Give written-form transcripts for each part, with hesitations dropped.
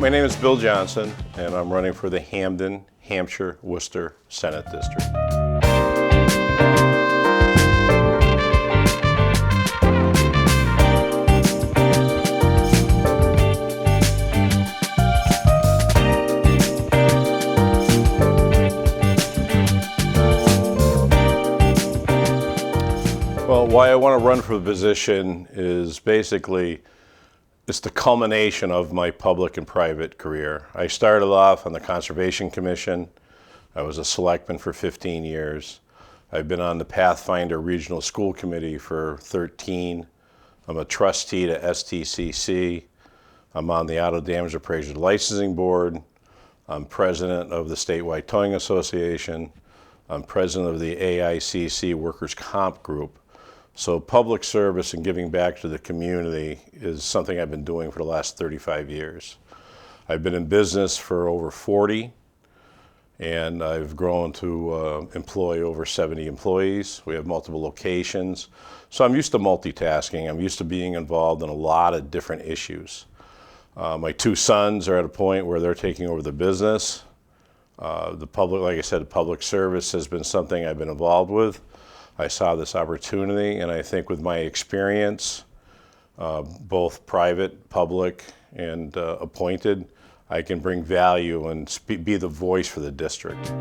My name is Bill Johnson, and I'm running for the Hamden, Hampshire, Worcester Senate District. Well, why I want to run for the position is basically it's the culmination of my public and private career. I started off on the Conservation Commission. I was a selectman for 15 years. I've been on the Pathfinder Regional School Committee for 13. I'm a trustee to STCC. I'm on the Auto Damage Appraiser Licensing Board. I'm president of the Statewide Towing Association. I'm president of the AICC Workers' Comp Group. So public service and giving back to the community is something I've been doing for the last 35 years. I've been in business for over 40, and I've grown to employ over 70 employees. We have multiple locations. So I'm used to multitasking. I'm used to being involved in a lot of different issues. My two sons are at a point where they're taking over the business. The public, like I said, public service has been something I've been involved with. I saw this opportunity, and I think with my experience, both private, public, and appointed, I can bring value and be the voice for the district.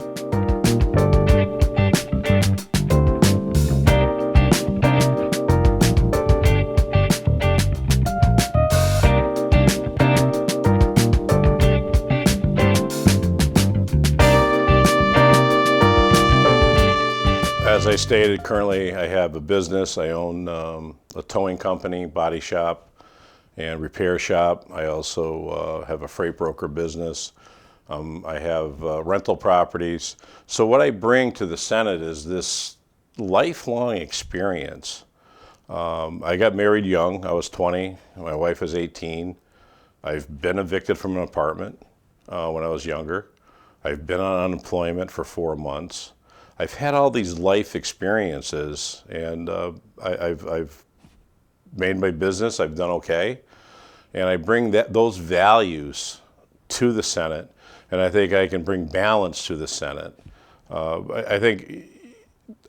As I stated, currently I have a business. I own a towing company, body shop, and repair shop. I also have a freight broker business. I have rental properties. So what I bring to the Senate is this lifelong experience. I got married young. I was 20. My wife was 18. I've been evicted from an apartment when I was younger. I've been on unemployment for 4 months. I've had all these life experiences, and I've made my business. I've done okay, and I bring those values to the Senate, and I think I can bring balance to the Senate. I think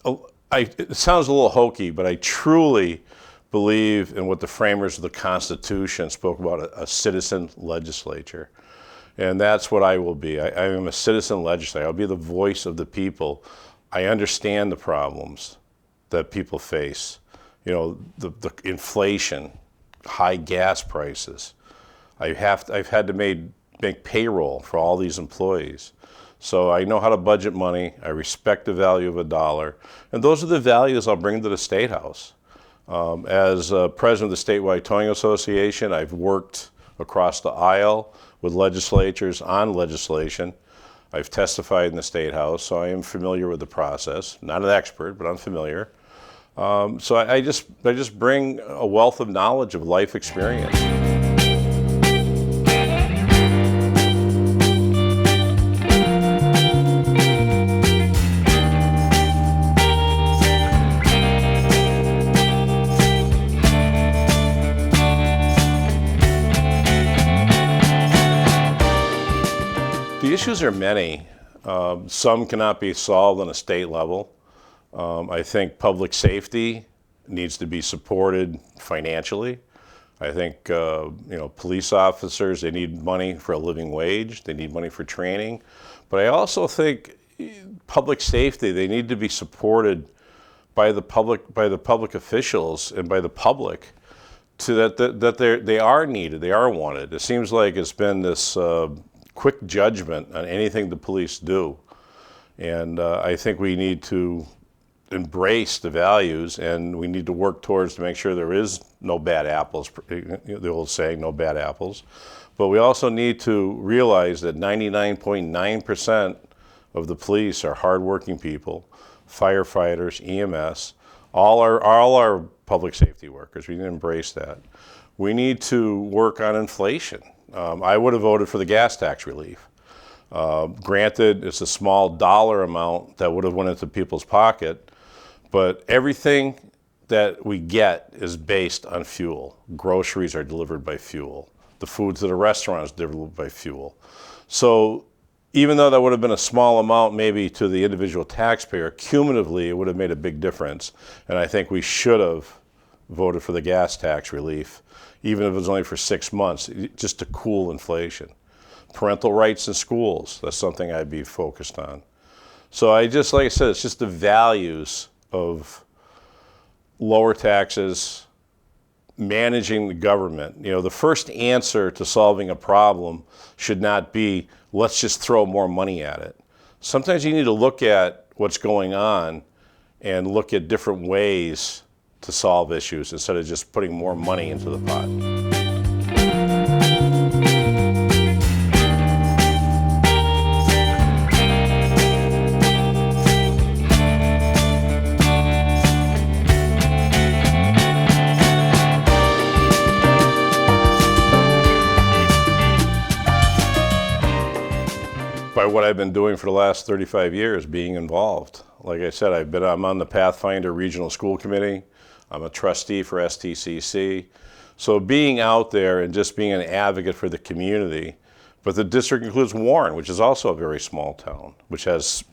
it sounds a little hokey, but I truly believe in what the framers of the Constitution spoke about, a citizen legislature. And that's what I will be. I am a citizen legislator. I'll be the voice of the people. I understand the problems that people face. You know, the inflation, high gas prices. I've had to make payroll for all these employees. So I know how to budget money. I respect the value of a dollar. And those are the values I'll bring to the State House. As president of the Statewide Towing Association, I've worked across the aisle with legislatures on legislation. I've testified in the State House, so I am familiar with the process. Not an expert, but I'm familiar. So I just bring a wealth of knowledge of life experience. The issues are many. Some cannot be solved on a state level. I think public safety needs to be supported financially. I think police officers, they need money for a living wage. They need money for training. But I also think public safety, they need to be supported by the public officials and by the public, so that they are needed, they are wanted. It seems like it's been this quick judgment on anything the police do. And I think we need to embrace the values, and we need to work towards to make sure there is no bad apples, the old saying, no bad apples. But we also need to realize that 99.9% of the police are hardworking people, firefighters, EMS, all our public safety workers. We need to embrace that. We need to work on inflation. I would have voted for the gas tax relief. Granted, it's a small dollar amount that would have went into people's pocket, but everything that we get is based on fuel. Groceries are delivered by fuel. the food to the restaurant is delivered by fuel. So even though that would have been a small amount maybe to the individual taxpayer, cumulatively it would have made a big difference. And I think we should have voted for the gas tax relief, even if it was only for 6 months, just to cool inflation. Parental rights in schools, that's something I'd be focused on. So like I said, it's just the values of lower taxes, managing the government. The first answer to solving a problem should not be, let's just throw more money at it. Sometimes you need to look at what's going on and look at different ways to solve issues instead of just putting more money into the pot. By what I've been doing for the last 35 years, being involved. Like I said, I'm on the Pathfinder Regional School Committee. I'm a trustee for STCC. So being out there and just being an advocate for the community. But the district includes Warren, which is also a very small town, which has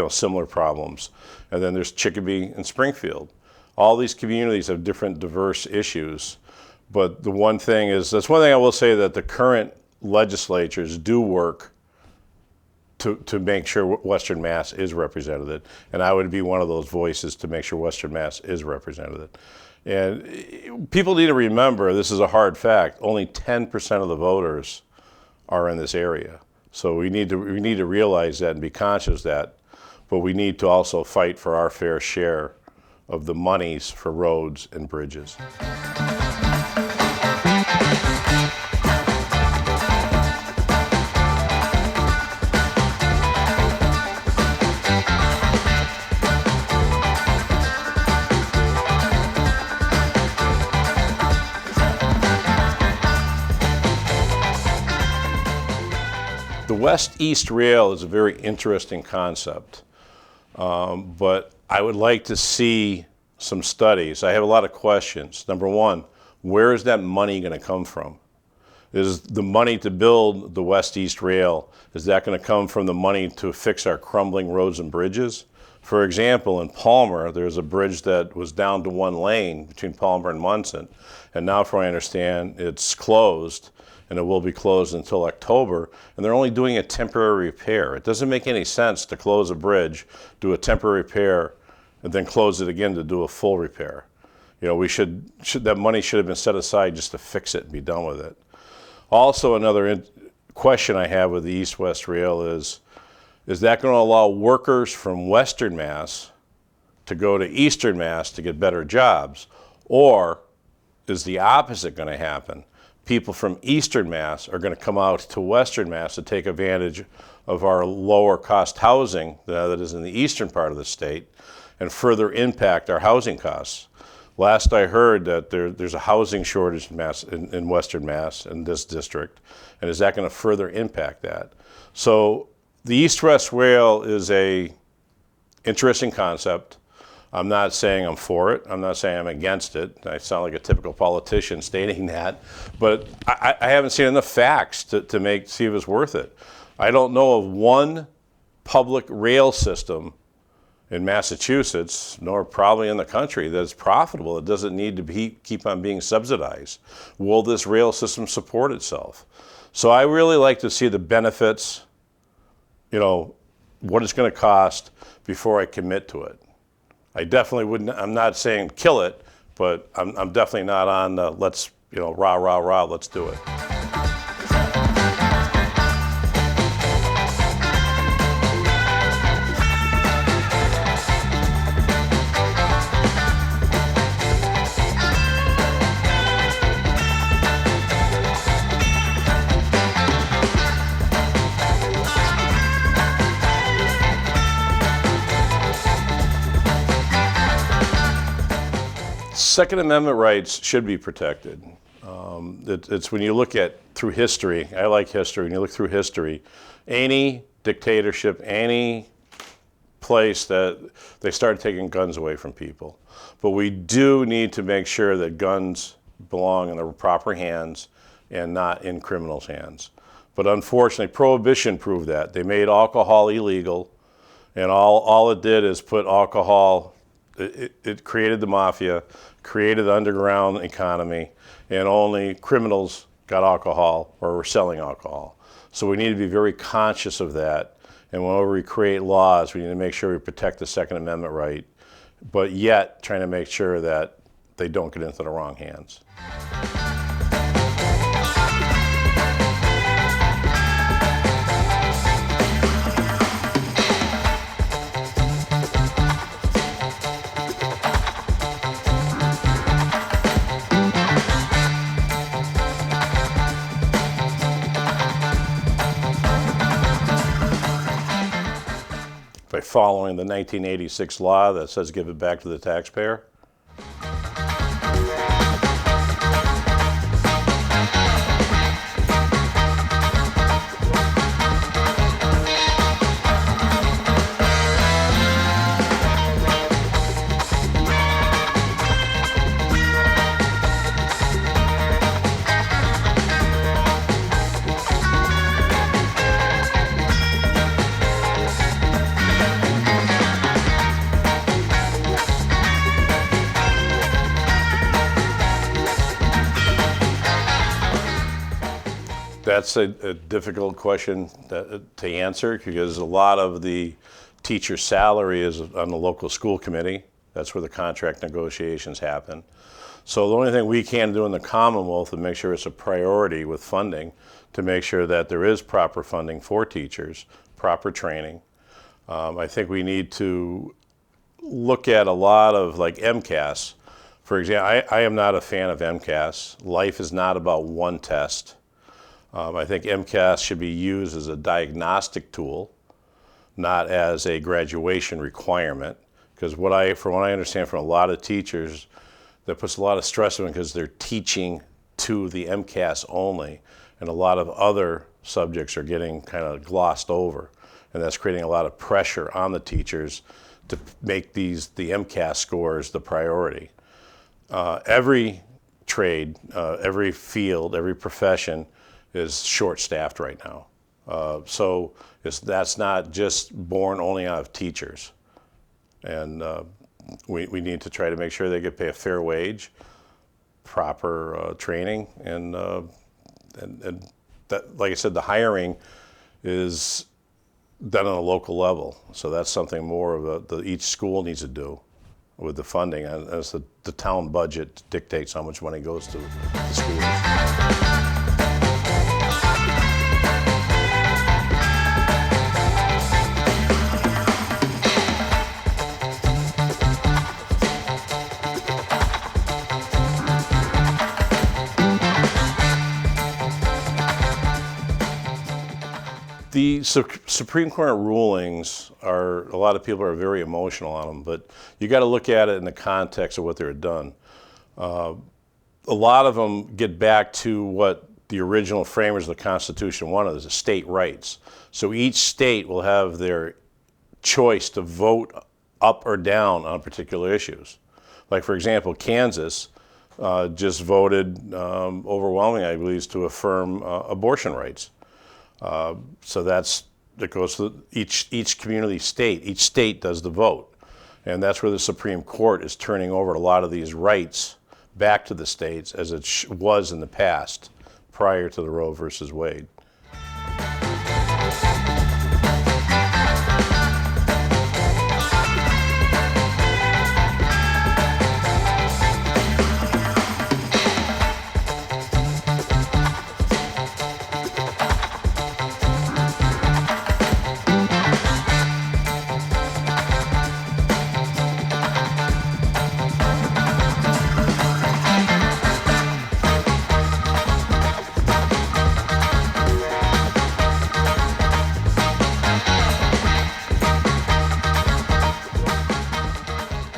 similar problems. And then there's Chicopee and Springfield. All these communities have different diverse issues. But the one thing is, that's one thing I will say, that the current legislatures do work to make sure Western Mass is represented. And I would be one of those voices to make sure Western Mass is represented. And people need to remember, this is a hard fact, only 10% of the voters are in this area. So we need to realize that and be conscious of that, but we need to also fight for our fair share of the monies for roads and bridges. The West-East Rail is a very interesting concept, but I would like to see some studies. I have a lot of questions. Number one, where is that money going to come from? Is the money to build the West-East Rail, is that going to come from the money to fix our crumbling roads and bridges? For example, in Palmer, there's a bridge that was down to one lane between Palmer and Munson, and now, from what I understand, it's closed, and it will be closed until October, and they're only doing a temporary repair. It doesn't make any sense to close a bridge, do a temporary repair, and then close it again to do a full repair. That money should have been set aside just to fix it and be done with it. Also, another question I have with the East-West Rail is that going to allow workers from Western Mass to go to Eastern Mass to get better jobs? Or is the opposite going to happen? People from Eastern Mass are going to come out to Western Mass to take advantage of our lower cost housing that is in the eastern part of the state and further impact our housing costs. Last I heard that there's a housing shortage in Western Mass in this district, and is that going to further impact that? So the East-West Rail is a interesting concept. I'm not saying I'm for it. I'm not saying I'm against it. I sound like a typical politician stating that, but I haven't seen enough facts to see if it's worth it. I don't know of one public rail system in Massachusetts, nor probably in the country, that's profitable. It doesn't need to keep on being subsidized. Will this rail system support itself? So I really like to see the benefits, what it's going to cost before I commit to it. I definitely wouldn't, I'm not saying kill it, but I'm definitely not on let's, rah, rah, rah, let's do it. Second Amendment rights should be protected. It's when you look through history, I like history, when you look through history, any dictatorship, any place that they started taking guns away from people. But we do need to make sure that guns belong in the proper hands and not in criminals' hands. But unfortunately, Prohibition proved that. They made alcohol illegal, and all it did is put alcohol, it created the mafia, created the underground economy, and only criminals got alcohol or were selling alcohol. So we need to be very conscious of that. And whenever we create laws, we need to make sure we protect the Second Amendment right, but yet trying to make sure that they don't get into the wrong hands. By following the 1986 law that says give it back to the taxpayer. That's a difficult question to answer, because a lot of the teacher salary is on the local school committee. That's where the contract negotiations happen. So the only thing we can do in the Commonwealth is make sure it's a priority with funding, to make sure that there is proper funding for teachers, proper training. I think we need to look at a lot of, like, MCAS. For example, I am not a fan of MCAS. Life is not about one test. I think MCAS should be used as a diagnostic tool, not as a graduation requirement. Because from what I understand from a lot of teachers, that puts a lot of stress on them because they're teaching to the MCAS only, and a lot of other subjects are getting kind of glossed over, and that's creating a lot of pressure on the teachers to make the MCAS scores the priority. Every trade, every field, every profession is short-staffed right now. So that's not just born only out of teachers. And we need to try to make sure they get paid a fair wage, proper training, and that, like I said, the hiring is done on a local level. So that's something more of each school needs to do with the funding, as the town budget dictates how much money goes to the schools. The Supreme Court rulings a lot of people are very emotional on them, but you got to look at it in the context of what they're done. A lot of them get back to what the original framers of the Constitution wanted, is state rights. So each state will have their choice to vote up or down on particular issues. Like, for example, Kansas just voted overwhelmingly, I believe, to affirm abortion rights. So that goes to each community state. Each state does the vote. And that's where the Supreme Court is turning over a lot of these rights back to the states, as it was in the past, prior to the Roe versus Wade.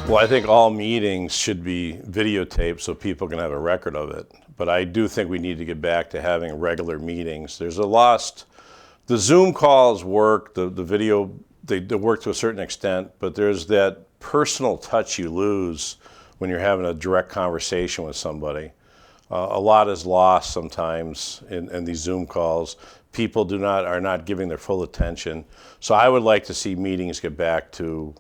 Well, I think all meetings should be videotaped so people can have a record of it. But I do think we need to get back to having regular meetings. The Zoom calls work, the video, they work to a certain extent, but there's that personal touch you lose when you're having a direct conversation with somebody. A lot is lost sometimes in these Zoom calls. People are not giving their full attention. So I would like to see meetings get back to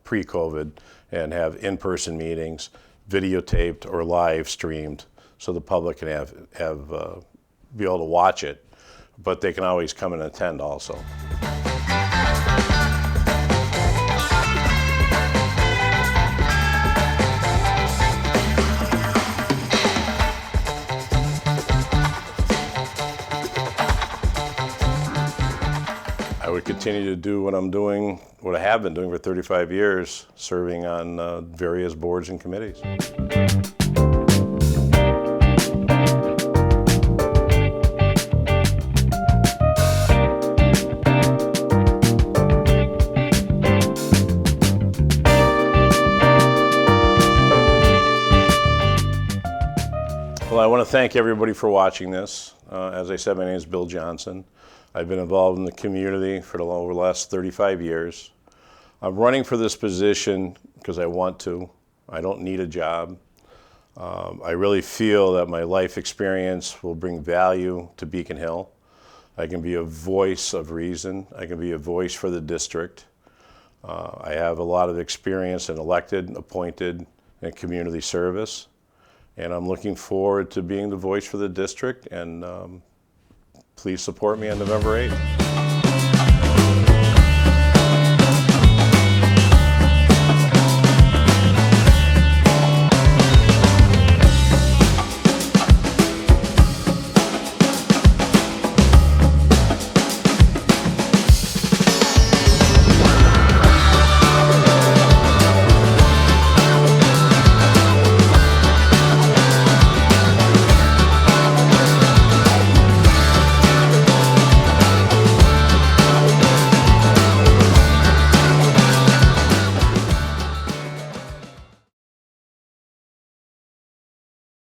pre-COVID and have in-person meetings, videotaped or live streamed, so the public can be able to watch it, but they can always come and attend also. I would continue to do what I'm doing, what I have been doing for 35 years, serving on various boards and committees. Well, I want to thank everybody for watching this. As I said, my name is Bill Johnson. I've been involved in the community for over the last 35 years. I'm running for this position because I want to. I don't need a job. I really feel that my life experience will bring value to Beacon Hill. I can be a voice of reason. I can be a voice for the district. I have a lot of experience in elected, appointed, and community service. And I'm looking forward to being the voice for the district, and please support me on November 8th.